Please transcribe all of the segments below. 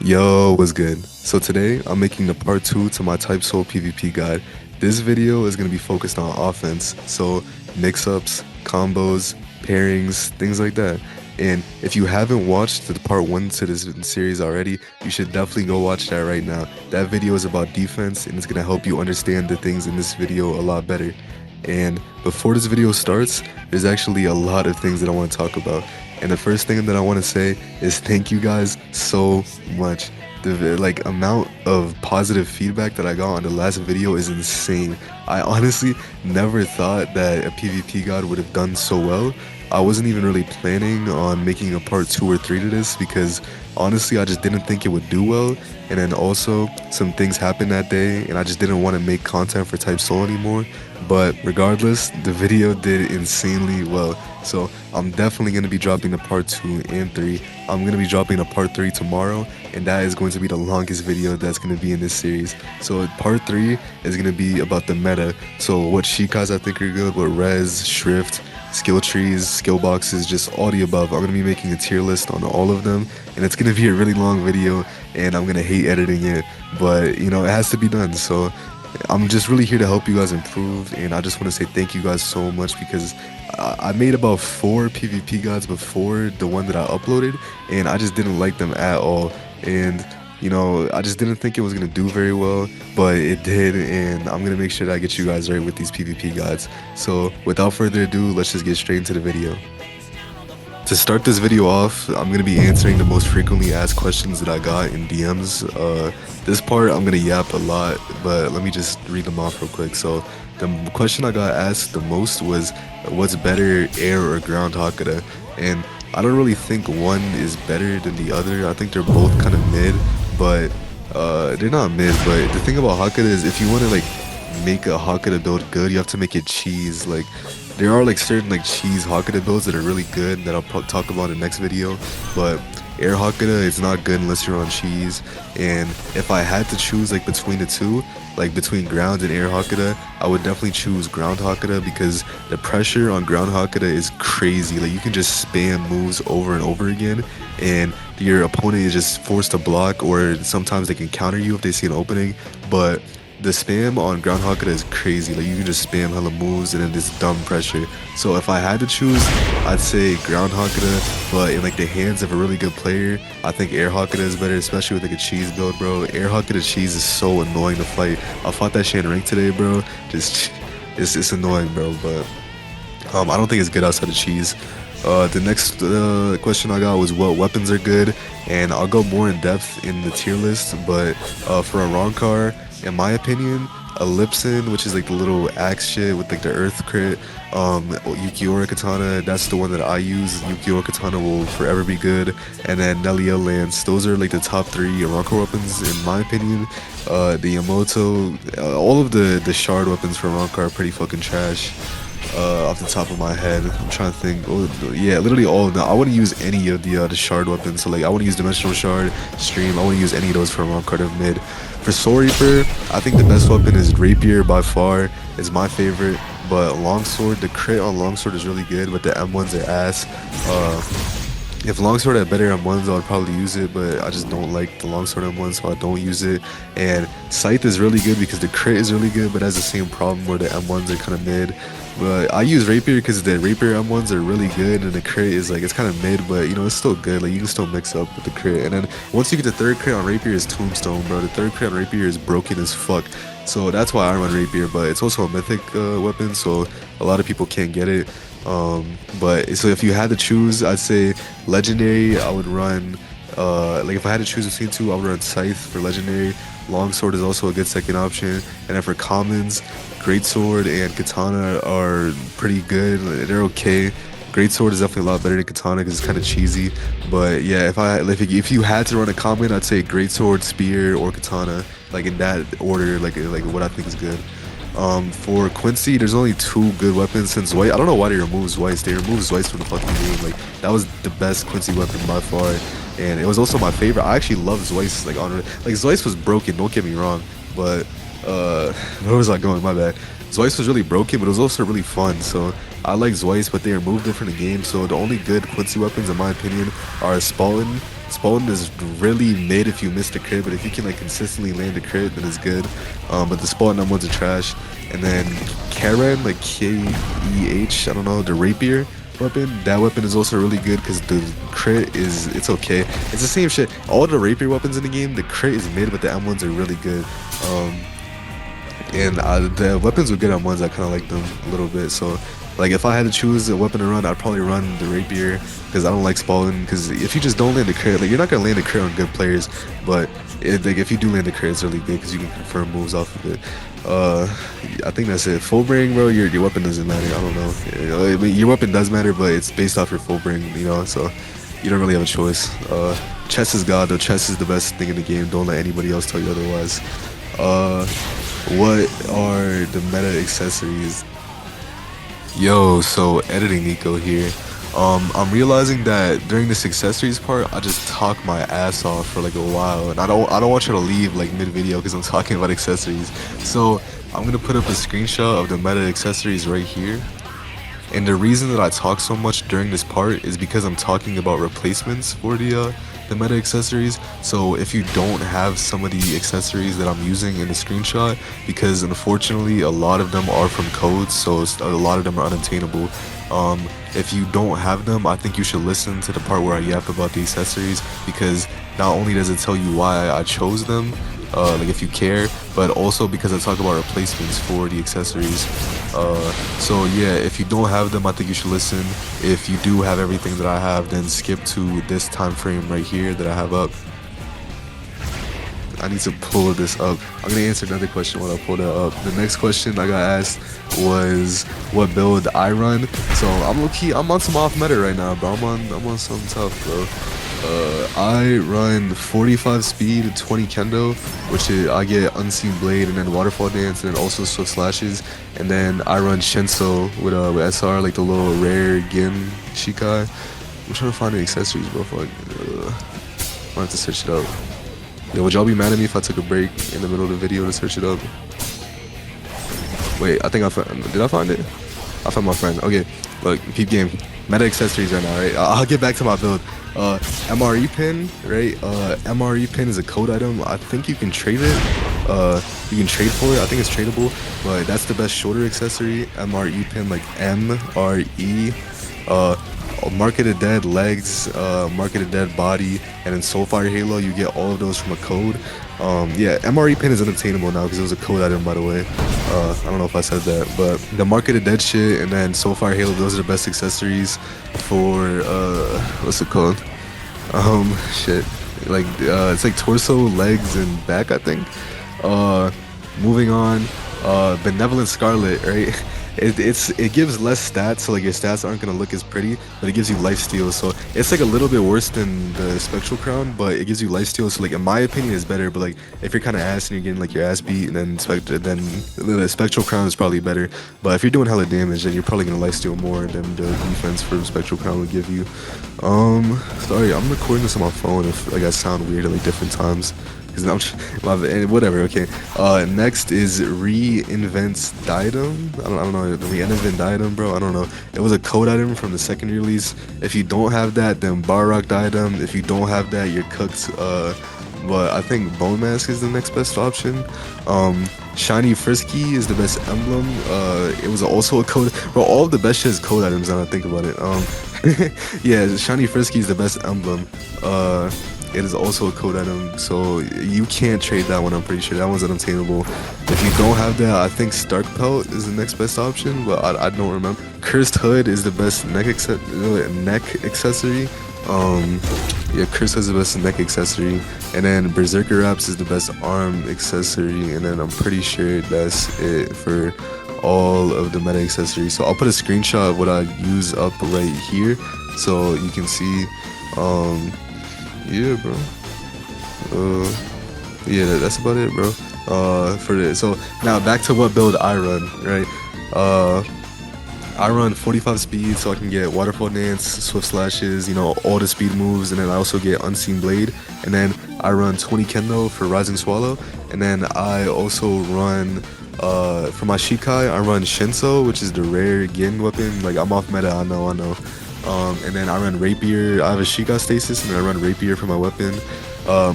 Yo, what's good? So today I'm making the part 2 to my Type Soul PvP guide. This video is going to be focused on offense, so mix-ups, combos, pairings, things like that. And if you haven't watched the part 1 to this series already, you should definitely go watch that right now. That video is about defense and it's going to help you understand the things in this video a lot better. And before this video starts, there's actually a lot of things that I want to talk about. And the first thing that I want to say is thank you guys so much. The amount of positive feedback that I got on the last video is insane. I honestly never thought that a PvP guide would have done so well. I wasn't even really planning on making a part 2 or 3 to this because honestly I just didn't think it would do well, and then also some things happened that day and I just didn't want to make content for Type Soul anymore. But regardless, the video did insanely well. So I'm definitely going to be dropping the part 2 and 3. I'm going to be dropping a part 3 tomorrow, and that is going to be the longest video that's going to be in this series. So part 3 is going to be about the meta. So what Shikas I think are good, what res, shrift, skill trees, skill boxes, just all the above. I'm going to be making a tier list on all of them, and it's going to be a really long video, and I'm going to hate editing it, but you know, it has to be done. So I'm just really here to help you guys improve, and I just want to say thank you guys so much because I made about 4 PvP guides before the one that I uploaded, and I just didn't like them at all. And you know, I just didn't think it was gonna do very well, but it did, and I'm gonna make sure that I get you guys right with these PvP guides. So without further ado, let's just get straight into the video. To start this video off, I'm going to be answering the most frequently asked questions that I got in DMs. This part, I'm going to yap a lot, but let me just read them off real quick. So the question I got asked the most was, what's better, air or ground Hakuda? And I don't really think one is better than the other. I think they're both kind of mid, but they're not mid. But the thing about Hakuda is if you want to like make a Hakuda build good, you have to make it cheese. Like there are like certain like cheese Hakuda builds that are really good that I'll talk about in the next video, but air Hakuda is not good unless you're on cheese. And if I had to choose like between the two, like between ground and air Hakuda, I would definitely choose ground Hakuda because the pressure on ground Hakuda is crazy. Like you can just spam moves over and over again, and your opponent is just forced to block, or sometimes they can counter you if they see an opening. But the spam on Ground Hakuda is crazy. Like you can just spam hella moves and then this dumb pressure. So if I had to choose, I'd say Ground Hakuda, but in like the hands of a really good player, I think Air Hakuda is better, especially with like a cheese build, bro. Air Hakuda cheese is so annoying to fight. I fought that shit in rank today, bro. Just it's annoying, bro. But I don't think it's good outside of cheese. The next question I got was what weapons are good, and I'll go more in depth in the tier list. But for a Ronkar, in my opinion, Ellipsin, which is like the little axe shit with like the earth crit, Yukiora Katana, that's the one that I use. Yukiora Katana will forever be good, and then Nelia Lance. Those are like the top 3 Ronkar weapons in my opinion. The Yamoto, all of the shard weapons for Ronkar are pretty fucking trash. Off the top of my head, I'm trying to think. Oh, yeah, literally all of them. I wouldn't use any of the shard weapons. So like, I wouldn't use Dimensional Shard, Stream. I wouldn't use any of those for Ron Carter mid. For Soul Reaper, I think the best weapon is Rapier by far. Is my favorite. But Longsword, the crit on Longsword is really good, but the M1s are ass. If Longsword had better M1s, I would probably use it, but I just don't like the Longsword M1, so I don't use it. And Scythe is really good because the crit is really good, but has the same problem where the M1s are kind of mid. But I use Rapier because the Rapier M1s are really good, and the crit is like, it's kind of mid, but you know, it's still good. Like you can still mix up with the crit. And then once you get the third crit on Rapier is Tombstone, bro. The third crit on Rapier is broken as fuck. So that's why I run Rapier, but it's also a mythic weapon, so a lot of people can't get it. But so if you had to choose, I'd say legendary. I would run like if I had to choose between two, I would run Scythe for legendary. Longsword is also a good second option, and then for commons, Greatsword and Katana are pretty good. They're okay. Greatsword is definitely a lot better than Katana because it's kind of cheesy. But yeah, if you had to run a common, I'd say Greatsword, Spear, or Katana, like in that order, like what I think is good. For Quincy, there's only 2 good weapons since Zweiss. I don't know why they removed Zweiss. They removed Zweiss from the fucking game. Like that was the best Quincy weapon by far, and it was also my favorite. I actually love Zweiss. Like Zweiss was broken. Don't get me wrong, but where was I going? My bad. Zweiss was really broken, but it was also really fun. So I like Zweiss, but they removed it from the game. So the only good Quincy weapons, in my opinion, are Spalton Spawn is really mid if you miss the crit, but if you can like consistently land the crit, then it's good. But the Spawn M1s are trash. And then Karen, like K-E-H, I don't know, the rapier weapon. That weapon is also really good because the crit is, it's okay. It's the same shit. All the rapier weapons in the game, the crit is mid, but the M1s are really good. And the weapons with good M1s, I kind of like them a little bit. So like if I had to choose a weapon to run, I'd probably run the rapier because I don't like Spalling. Because if you just don't land the crit, like you're not gonna land the crit on good players, but like if you do land the crit, it's really good because you can confirm moves off of it. I think that's it. Full bring, bro. Your weapon doesn't matter. I don't know. I mean, your weapon does matter, but it's based off your full bring, you know. So you don't really have a choice. Chess is god, though. Chess is the best thing in the game. Don't let anybody else tell you otherwise. What are the meta accessories? Yo, so editing Nico here. I'm realizing that during this accessories part, I just talk my ass off for like a while, and I don't want you to leave like mid video because I'm talking about accessories. So I'm gonna put up a screenshot of the meta accessories right here. And the reason that I talk so much during this part is because I'm talking about replacements for the meta accessories. So if you don't have some of the accessories that I'm using in the screenshot, because unfortunately a lot of them are from codes, so a lot of them are unobtainable. If you don't have them, I think you should listen to the part where I yap about the accessories, because not only does it tell you why I chose them, like if you care, but also because I talk about replacements for the accessories. So yeah, if you don't have them, I think you should listen. If you do have everything that I have, then skip to this time frame right here that I have up. I need to pull this up. I'm gonna answer another question while I pull that up. The next question I got asked was what build I run. So I'm low-key, I'm on some off meta right now, bro. I'm on some tough, bro. I run 45 speed, 20 kendo, which is, I get unseen blade and then waterfall dance and then also swift slashes, and then I run Shenso with SR, like the little rare Gin Shikai. I'm trying to find the accessories, bro. Fuck. I have to search it up. Yo, would y'all be mad at me if I took a break in the middle of the video to search it up? Wait, I think did I find it? I found my friend. Okay, look, peep game. Meta accessories right now, right? I'll get back to my build. MRE pin, right? MRE pin is a code item. I think you can trade it. You can trade for it. I think it's tradable, but that's the best shoulder accessory. MRE pin, like MRE. Marketed dead legs, marketed dead body, and then Soulfire Halo. You get all of those from a code. Yeah, MRE pin is unobtainable now because it was a code item, by the way. I don't know if I said that, but the marketed dead shit and then Soulfire Halo, those are the best accessories for what's it called? Shit, like it's like torso, legs, and back, I think. Moving on, Benevolent Scarlet, right? It gives less stats, so like your stats aren't gonna look as pretty, but it gives you lifesteal, so it's like a little bit worse than the Spectral Crown, but it gives you lifesteal, so like in my opinion it's better. But like if you're kind of ass and you're getting like your ass beat, and then the Spectral Crown is probably better. But if you're doing hella damage, then you're probably gonna lifesteal more than the defense for the Spectral Crown would give you. Sorry, I'm recording this on my phone if like I sound weird at like different times. Whatever, okay. Next is Reinvent's Diadem. I don't know, the Reinvent Diadem, bro. I don't know. It was a code item from the second release. If you don't have that, then Barrock Diadem. If you don't have that, you're cooked. But I think Bone Mask is the next best option. Shiny Frisky is the best emblem. It was also a code. Bro, all of the best shit is code items now that I think about it. Yeah, Shiny Frisky is the best emblem. It is also a code item, so you can't trade that one. I'm pretty sure that one's unobtainable. If you don't have that, I think Stark Pelt is the next best option, but I don't remember. Cursed Hood is the best neck accessory. Yeah, Cursed Hood is the best neck accessory, and then Berserker Wraps is the best arm accessory, and then I'm pretty sure that's it for all of the meta accessories. So I'll put a screenshot of what I use up right here, so you can see. Yeah, bro. Yeah, that's about it, bro. For this. So now back to what build I run, right? I run 45 speed, so I can get waterfall dance, swift slashes, you know, all the speed moves, and then I also get unseen blade. And then I run 20 kendo for rising swallow, and then I also run for my Shikai, I run Shenso, which is the rare Gin weapon. Like I'm off meta, I know. And then I run rapier. I have a Shika stasis, and then I run rapier for my weapon.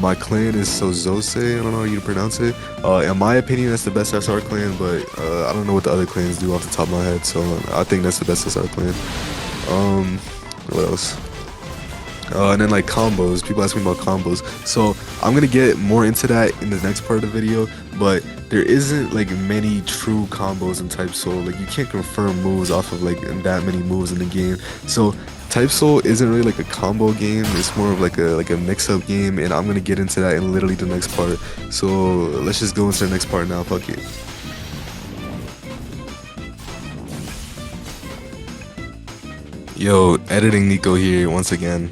My clan is Sozose. I don't know how you pronounce it. In my opinion, that's the best SR clan, but I don't know what the other clans do off the top of my head. So I think that's the best SR clan. What else? And then like combos, people ask me about combos, so I'm gonna get more into that in the next part of the video. But there isn't like many true combos in Type Soul. Like you can't confirm moves off of like that many moves in the game. So Type Soul isn't really like a combo game, it's more of like a mix-up game, and I'm gonna get into that in literally the next part. So let's just go into the next part now. Fuck it. Yo, editing Nico here once again.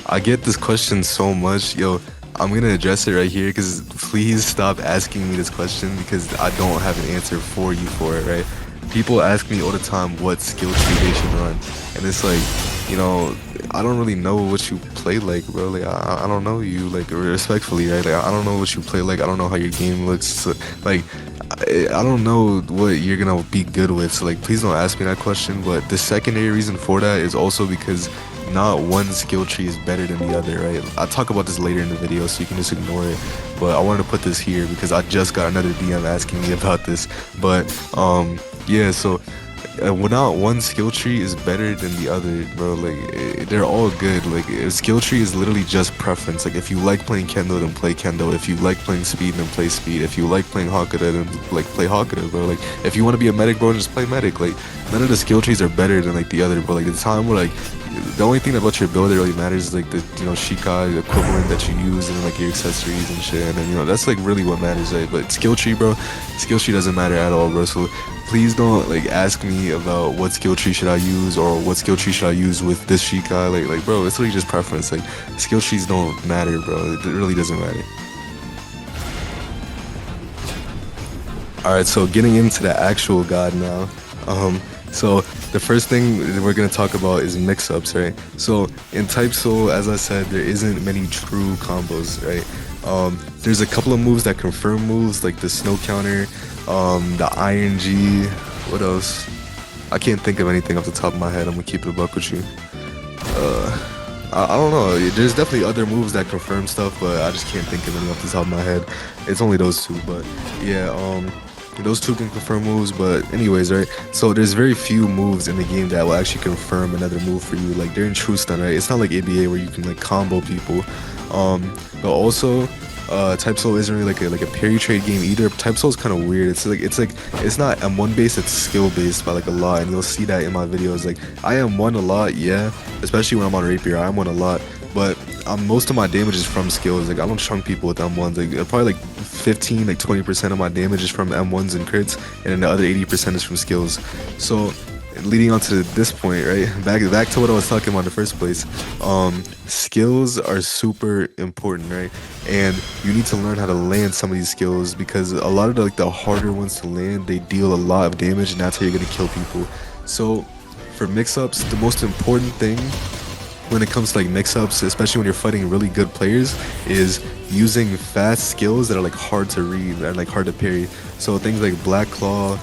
I get this question so much. Yo, I'm gonna address it right here because please stop asking me this question because I don't have an answer for you for it, right? People ask me all the time what skill tree they should run, and it's like, you know, I don't really know what you play like, bro. Like, I don't know you, like, respectfully, right? Like, I don't know what you play like. I don't know how your game looks. So, like, I don't know what you're gonna be good with. So, like, please don't ask me that question. But the secondary reason for that is also because not one skill tree is better than the other, right? I'll talk about this later in the video, so you can just ignore it. But I wanted to put this here because I just got another DM asking me about this. But, yeah, so not one skill tree is better than the other, bro. Like they're all good. Like a skill tree is literally just preference. Like if you like playing Kendo, then play Kendo. If you like playing speed, then play speed. If you like playing Hakuda, then like play Hakuda, bro. Like if you want to be a medic, bro, then just play medic. Like none of the skill trees are better than like the other, bro. Like the time where like the only thing about your build that really matters is like the, you know, Shikai equivalent that you use and like your accessories and shit, and then, you know, that's like really what matters, right? But skill tree, bro, skill tree doesn't matter at all, bro. So please don't like ask me about what skill tree should I use or what skill tree should I use with this Shikai. Like bro, it's really just preference. Like skill trees don't matter, bro. It really doesn't matter. Alright, so getting into the actual god now. So the first thing we're gonna talk about is mix-ups, right? So in Type Soul, as I said, there isn't many true combos, right? There's a couple of moves that confirm moves, like the snow counter, the Iron G. What else? I can't think of anything off the top of my head. I'm gonna keep it a buck with you. I don't know. There's definitely other moves that confirm stuff, but I just can't think of any off the top of my head. It's only those two, but yeah, those two can confirm moves. But anyways, right? So there's very few moves in the game that will actually confirm another move for you. Like during True Stun, right? It's not like ABA where you can like combo people. But also, Type Soul isn't really like a parry trade game either. Type Soul is kind of weird. It's not M1 based, it's skill based by like a lot, and you'll see that in my videos. Like I M1 a lot, yeah, especially when I'm on rapier. I M1 a lot, but most of my damage is from skills. Like I don't chunk people with M1s. Like probably like 15, like 20% of my damage is from M1s and crits, and then the other 80% is from skills. So leading on to this point, right? Back to what I was talking about in the first place. Skills are super important, right? And you need to learn how to land some of these skills because a lot of the harder ones to land, they deal a lot of damage, and that's how you're gonna kill people. So for mix-ups, the most important thing when it comes to like mix-ups, especially when you're fighting really good players, is using fast skills that are like hard to read and like hard to parry. So things like Black Claw,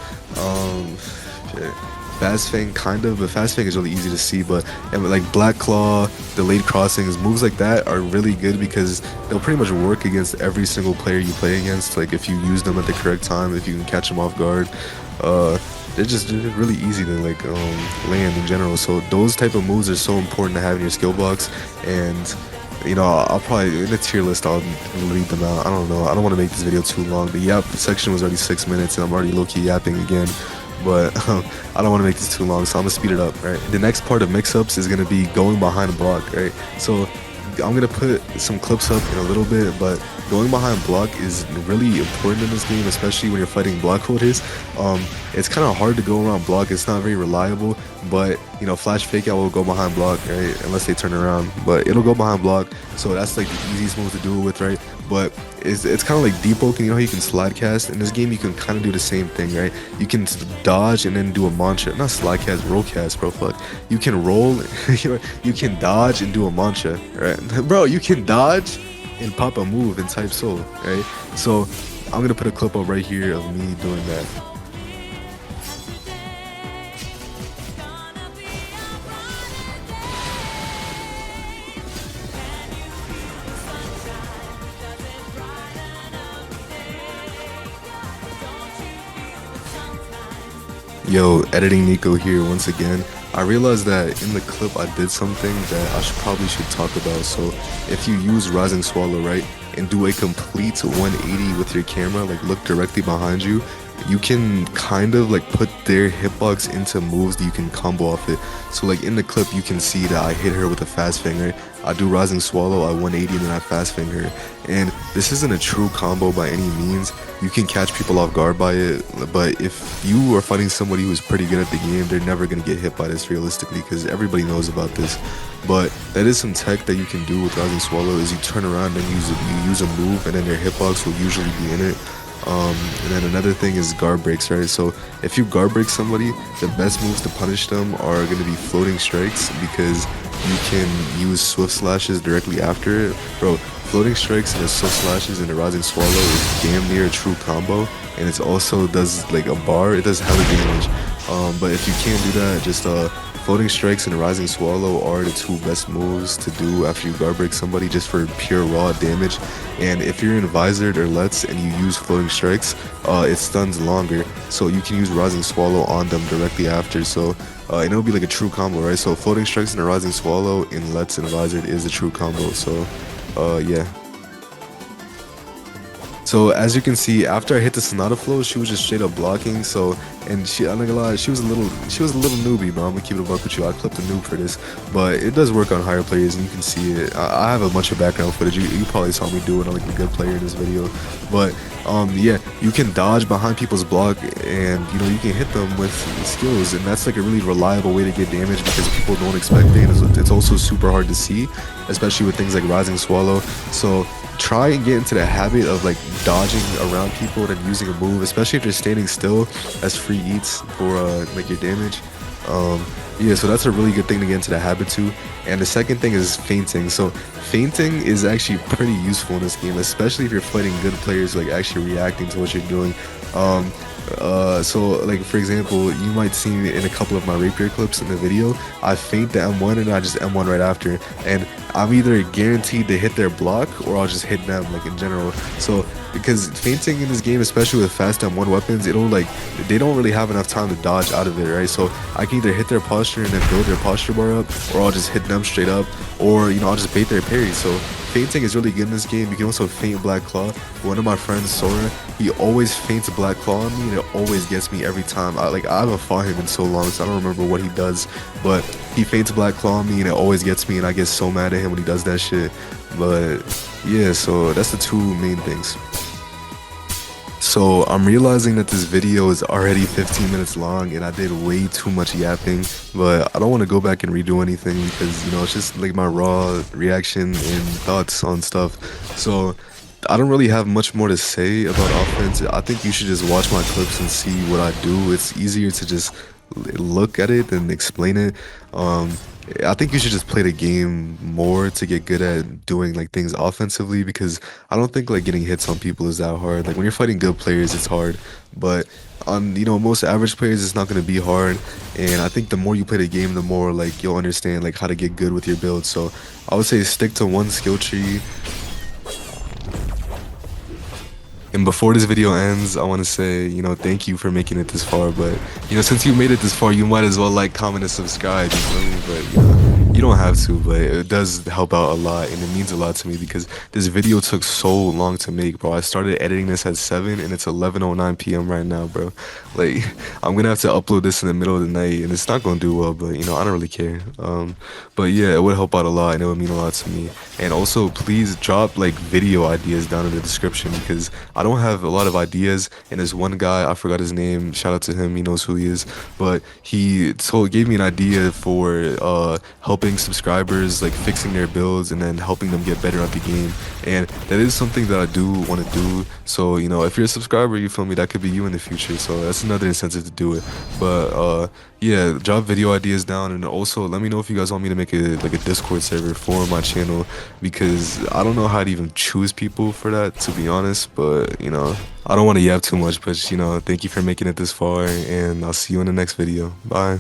shit. Fast Fang kind of, but Fast Fang is really easy to see. But and like Black Claw, Delayed Crossings, moves like that are really good because they'll pretty much work against every single player you play against. Like if you use them at the correct time, if you can catch them off guard, they're really easy to like land in general. So those type of moves are so important to have in your skill box. And you know, I'll probably in the tier list I'll read them out. I don't know. I don't want to make this video too long. The yap section was already 6 minutes, and I'm already low-key yapping again. But I don't want to make this too long, so I'm gonna speed it up, right? The next part of mix-ups is gonna be going behind block, right? So I'm gonna put some clips up in a little bit, but going behind block is really important in this game, especially when you're fighting block holders. It's kind of hard to go around block. It's not very reliable, but you know, flash fake out will go behind block, right? Unless they turn around, but it'll go behind block. So that's like the easiest move to do it with, right? But it's kind of like deep poking. You know how you can slide cast in this game? You can kind of do the same thing, right? You can dodge and then do a mantra. Not slide cast, roll cast, bro. Fuck. You can roll. You can dodge and do a mantra, right? Bro, you can dodge and pop a move in Type Soul, right? So I'm gonna put a clip up right here of me doing that. Yo, editing Nico here once again. I realized that in the clip I did something that probably should talk about. So if you use Rising Swallow, right, and do a complete 180 with your camera, like look directly behind you, you can kind of like put their hitbox into moves that you can combo off it. So like in the clip you can see that I hit her with a fast finger, I do Rising Swallow, I 180 and then I fast finger. And this isn't a true combo by any means. You can catch people off guard by it, but if you are fighting somebody who's pretty good at the game, they're never going to get hit by this realistically because everybody knows about this. But that is some tech that you can do with Rising Swallow is you turn around and you use a move and then their hitbox will usually be in it. And then another thing is guard breaks, right? So if you guard break somebody, the best moves to punish them are going to be floating strikes because you can use swift slashes directly after it. Bro, floating strikes and the swift slashes and the Rising Swallow is damn near a true combo, and it also does like a bar, it does hella damage. But if you can't do that, just floating strikes and Rising Swallow are the two best moves to do after you guard break somebody just for pure raw damage. And if you're in Visored or Let's and you use floating strikes, it stuns longer, so you can use Rising Swallow on them directly after. So and it'll be like a true combo, right? So floating strikes and a Rising Swallow in Let's and Visored is a true combo. So yeah. So as you can see, after I hit the Sonata Flow, she was just straight up blocking. So, and I'm not gonna lie, she was a little newbie, bro. I'm gonna keep it a buck with you. I clipped a noob for this, but it does work on higher players, and you can see it. I have a bunch of background footage. You probably saw me do it on like a good player in this video, but yeah, you can dodge behind people's block, and you know you can hit them with skills, and that's like a really reliable way to get damage because people don't expect it. And it's also super hard to see, especially with things like Rising Swallow. So try and get into the habit of like dodging around people and using a move, especially if you're standing still, as free eats for like your damage. Yeah, so that's a really good thing to get into the habit too. And the second thing is feinting. So feinting is actually pretty useful in this game, especially if you're fighting good players, like actually reacting to what you're doing. So like for example, you might see in a couple of my rapier clips in the video, I feint the M1 and I just M1 right after, and I'm either guaranteed to hit their block or I'll just hit them, like in general. So because feinting in this game, especially with fast M1 weapons, they don't really have enough time to dodge out of it, right? So I can either hit their posture and then build their posture bar up, or I'll just hit them straight up, or you know, I'll just bait their parry. So feinting is really good in this game. You can also feint Black Claw. One of my friends, Sora, he always feints Black Claw on me, and it always gets me every time. I haven't fought him in so long, so I don't remember what he does, but he feints Black Claw on me, and it always gets me, and I get so mad at him when he does that shit. But yeah, so that's the two main things. So I'm realizing that this video is already 15 minutes long and I did way too much yapping, but I don't want to go back and redo anything because, you know, it's just like my raw reaction and thoughts on stuff. So I don't really have much more to say about offense. I think you should just watch my clips and see what I do. It's easier to just look at it than explain it. I think you should just play the game more to get good at doing like things offensively, because I don't think like getting hits on people is that hard. Like when you're fighting good players, it's hard, but on, you know, most average players, it's not going to be hard. And I think the more you play the game, the more like you'll understand like how to get good with your build. So I would say stick to one skill tree. And before this video ends, I want to say, you know, thank you for making it this far. But, you know, since you made it this far, you might as well like, comment, and subscribe, you feel me? But, you know, you don't have to, but it does help out a lot, and it means a lot to me because this video took so long to make, bro. I started editing this at 7, and it's 11:09 p.m. right now, bro. Like, I'm gonna have to upload this in the middle of the night, and it's not gonna do well, but, you know, I don't really care. But yeah, it would help out a lot, and it would mean a lot to me. And also, please drop like video ideas down in the description because I don't have a lot of ideas, and there's one guy, I forgot his name, shout out to him, he knows who he is, but he gave me an idea for helping subscribers, like fixing their builds and then helping them get better at the game, and that is something that I do want to do. So, you know, if you're a subscriber, you feel me, that could be you in the future, so that's another incentive to do it. But yeah, drop video ideas down, and also let me know if you guys want me to make a Discord server for my channel, because I don't know how to even choose people for that, to be honest. But, you know, I don't want to yap too much, but, you know, thank you for making it this far, and I'll see you in the next video. Bye.